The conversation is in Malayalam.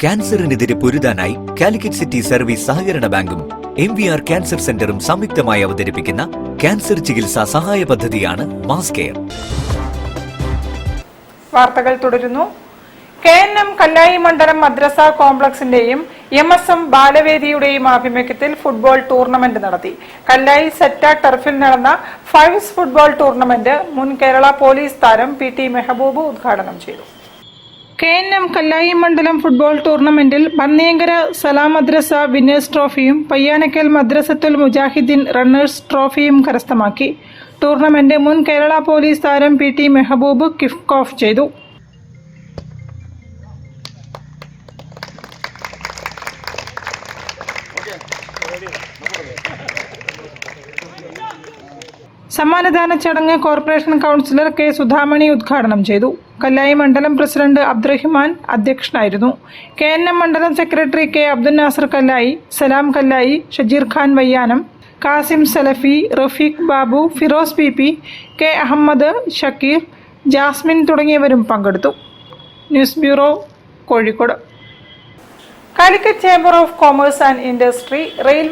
ക്യാൻസറിനെതിരെ പൊരുതാനായി കാലിക്കറ്റ് സിറ്റി സർവീസ് സഹകരണ ബാങ്കും MVR ക്യാൻസർ സെന്ററും സംയുക്തമായി അവതരിപ്പിക്കുന്ന ക്യാൻസർ ചികിത്സാ സഹായ പദ്ധതിയാണ് മാസ് കെയർ. വാർത്തകൾ തുടരുന്നു. KNM കല്ലായി മണ്ഡലം മദ്രസ കോംപ്ലക്സിന്റെയും MSM ബാലവേദിയുടെയും ആഭിമുഖ്യത്തിൽ ഫുട്ബോൾ ടൂർണമെന്റ് നടത്തി. കല്ലായി സെറ്റ ടർഫിൽ നടന്ന ഫൈവ്സ് ഫുട്ബോൾ ടൂർണമെന്റ് മുൻ കേരള പോലീസ് താരം PT മെഹബൂബ് ഉദ്ഘാടനം ചെയ്തു. KNM കല്ലായി മണ്ഡലം ഫുട്ബോൾ ടൂർണമെന്റിൽ പന്നിയങ്കര സലാം മദ്രസ വിന്നേഴ്സ് ട്രോഫിയും പയ്യാനക്കൽ മദ്രസത്തുൽ മുജാഹിദ്ദീൻ റണ്ണേഴ്സ് ട്രോഫിയും കരസ്ഥമാക്കി. ടൂർണമെന്റ് മുൻ കേരള പോലീസ് താരം PT മെഹബൂബ് കിക്ക് ഓഫ് ചെയ്തു. സമ്മാനദാന ചടങ്ങ് കോർപ്പറേഷൻ കൗൺസിലർ K. സുധാമണി ഉദ്ഘാടനം ചെയ്തു. കല്ലായി മണ്ഡലം പ്രസിഡന്റ് അബ്ദുറഹിമാൻ അധ്യക്ഷനായിരുന്നു. KNM മണ്ഡലം secretary K. Abdul Nasar Kallayi, Salam Kallayi, Shajeer Khan Vayyanam, Kasim Salafi, Rafeeq Babu, Firos PP, K. Ahammed, Shakkeer, Jasmin തുടങ്ങിയവരും പങ്കെടുത്തു. News bureau, Kozhikode. Calicut chamber of commerce and industry, railway